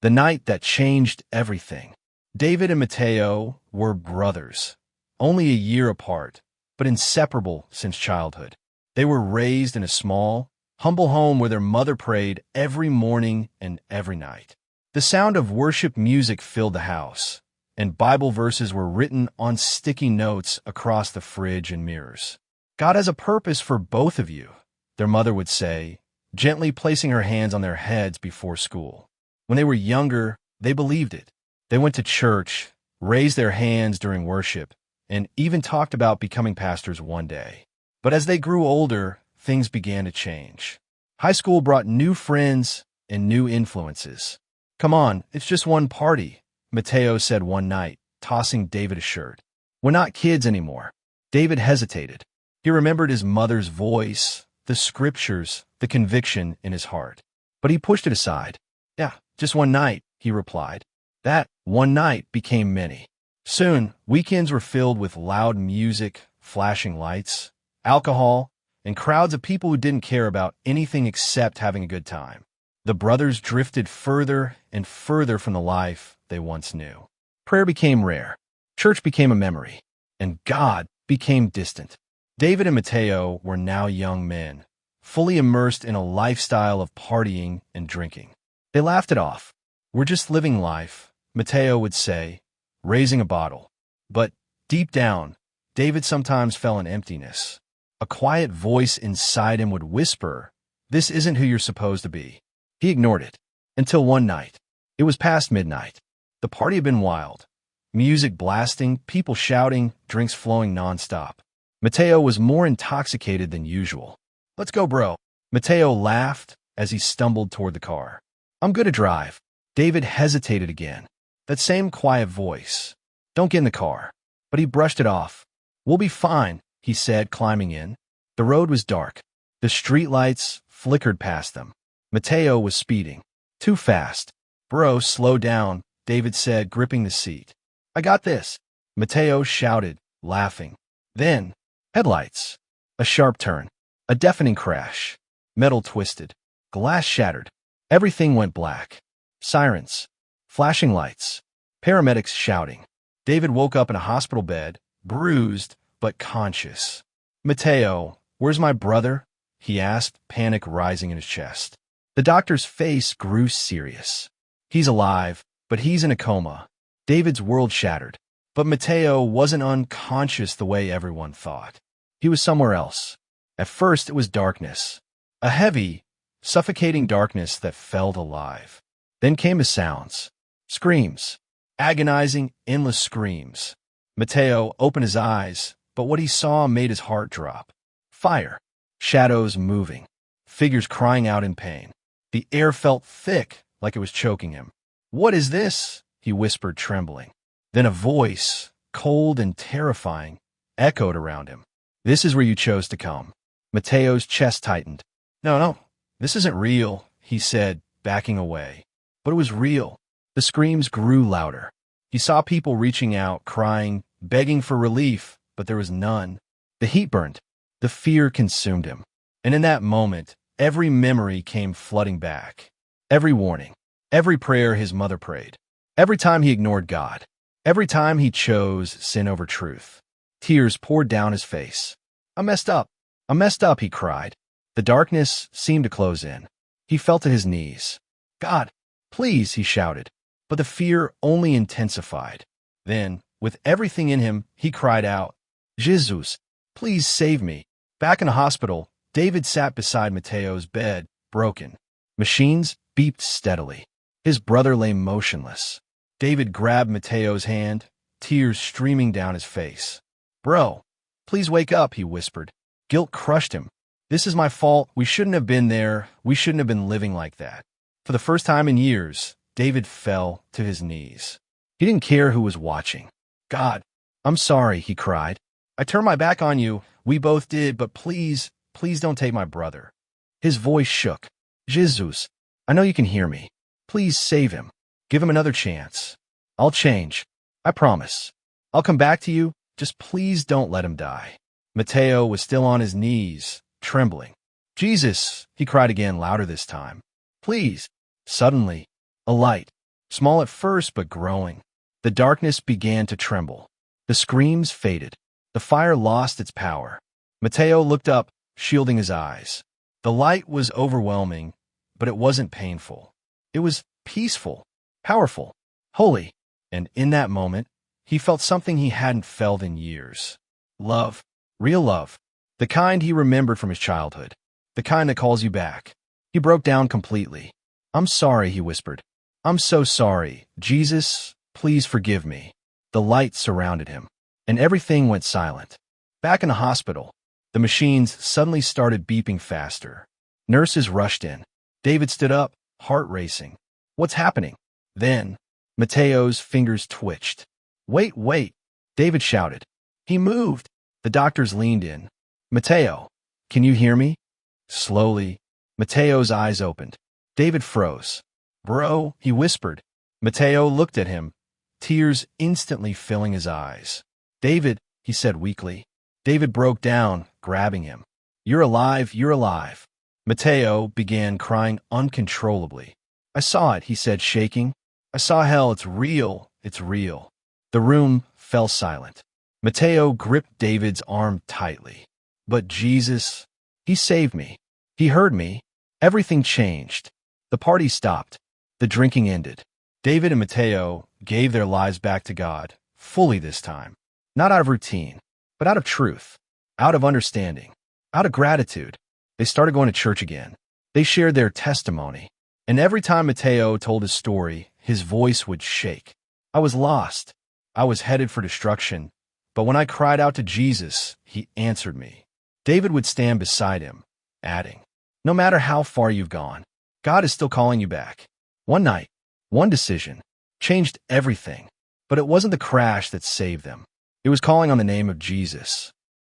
the night that changed everything. David and Mateo were brothers, only a year apart, but inseparable since childhood. They were raised in a small, humble home where their mother prayed every morning and every night. The sound of worship music filled the house, and Bible verses were written on sticky notes across the fridge and mirrors. God has a purpose for both of you, their mother would say, gently placing her hands on their heads before school. When they were younger, they believed it. They went to church, raised their hands during worship, and even talked about becoming pastors one day. But as they grew older, things began to change. High school brought new friends and new influences. "Come on, it's just one party," Mateo said one night, tossing David a shirt. "We're not kids anymore." David hesitated. He remembered his mother's voice, the scriptures, the conviction in his heart. But he pushed it aside. "Yeah, just one night," he replied. That one night became many. Soon, weekends were filled with loud music, flashing lights, alcohol, and crowds of people who didn't care about anything except having a good time. The brothers drifted further and further from the life they once knew. Prayer became rare, church became a memory, and God became distant. David and Mateo were now young men, fully immersed in a lifestyle of partying and drinking. They laughed it off. "We're just living life," Mateo would say, raising a bottle. But deep down, David sometimes felt an emptiness. A quiet voice inside him would whisper, "This isn't who you're supposed to be." He ignored it. Until one night. It was past midnight. The party had been wild. Music blasting, people shouting, drinks flowing nonstop. Mateo was more intoxicated than usual. "Let's go, bro." Mateo laughed as he stumbled toward the car. "I'm good to drive." David hesitated again. That same quiet voice. "Don't get in the car." But he brushed it off. "We'll be fine," he said, climbing in. The road was dark. The streetlights flickered past them. Mateo was speeding. Too fast. "Bro, slow down," David said, gripping the seat. "I got this," Mateo shouted, laughing. Then, headlights. A sharp turn. A deafening crash. Metal twisted. Glass shattered. Everything went black. Sirens. Flashing lights. Paramedics shouting. David woke up in a hospital bed, bruised but conscious. "Mateo, where's my brother?" he asked, panic rising in his chest. The doctor's face grew serious. "He's alive, but he's in a coma." David's world shattered. But Mateo wasn't unconscious the way everyone thought. He was somewhere else. At first, it was darkness. A heavy, suffocating darkness that felt alive. Then came the sounds. Screams. Agonizing, endless screams. Mateo opened his eyes, but what he saw made his heart drop. Fire. Shadows moving. Figures crying out in pain. The air felt thick, like it was choking him. "What is this?" he whispered, trembling. Then a voice, cold and terrifying, echoed around him. "This is where you chose to come." Mateo's chest tightened. No, this isn't real," he said, backing away. But it was real. The screams grew louder. He saw people reaching out, crying, begging for relief, but there was none. The heat burned. The fear consumed him. And in that moment, every memory came flooding back. Every warning. Every prayer his mother prayed. Every time he ignored God. Every time he chose sin over truth. Tears poured down his face. "I messed up. I messed up," he cried. The darkness seemed to close in. He fell to his knees. "God, please," he shouted. But the fear only intensified. Then, with everything in him, he cried out, "Jesus, please save me." Back in the hospital, David sat beside Mateo's bed, broken. Machines beeped steadily. His brother lay motionless. David grabbed Mateo's hand, tears streaming down his face. "Bro, please wake up," he whispered. Guilt crushed him. "This is my fault. We shouldn't have been there. We shouldn't have been living like that." For the first time in years, David fell to his knees. He didn't care who was watching. "God, I'm sorry," he cried. "I turned my back on you. We both did, but please, please don't take my brother." His voice shook. "Jesus, I know you can hear me. Please save him. Give him another chance. I'll change. I promise. I'll come back to you. Just please don't let him die." Mateo was still on his knees, trembling. "Jesus," he cried again, louder this time. "Please." Suddenly, a light. Small at first, but growing. The darkness began to tremble. The screams faded. The fire lost its power. Mateo looked up, shielding his eyes. The light was overwhelming, but it wasn't painful. It was peaceful, powerful, holy. And in that moment, he felt something he hadn't felt in years. Love. Real love. The kind he remembered from his childhood. The kind that calls you back. He broke down completely. "I'm sorry," he whispered. "I'm so sorry. Jesus, please forgive me." The light surrounded him, and everything went silent. Back in the hospital, the machines suddenly started beeping faster. Nurses rushed in. David stood up, heart racing. "What's happening?" Then, Mateo's fingers twitched. "Wait, wait!" David shouted. "He moved!" The doctors leaned in. "Mateo, can you hear me?" Slowly, Mateo's eyes opened. David froze. "Bro," he whispered. Mateo looked at him, tears instantly filling his eyes. "David," he said weakly. David broke down, grabbing him. "You're alive, you're alive." Mateo began crying uncontrollably. "I saw it," he said, shaking. "I saw hell, it's real, it's real." The room fell silent. Mateo gripped David's arm tightly. "But Jesus, he saved me. He heard me." Everything changed. The party stopped. The drinking ended. David and Mateo gave their lives back to God, fully this time. Not out of routine, but out of truth, out of understanding, out of gratitude. They started going to church again. They shared their testimony. And every time Mateo told his story, his voice would shake. "I was lost. I was headed for destruction. But when I cried out to Jesus, he answered me." David would stand beside him, adding, "No matter how far you've gone, God is still calling you back." One night, one decision, changed everything. But it wasn't the crash that saved them. It was calling on the name of Jesus.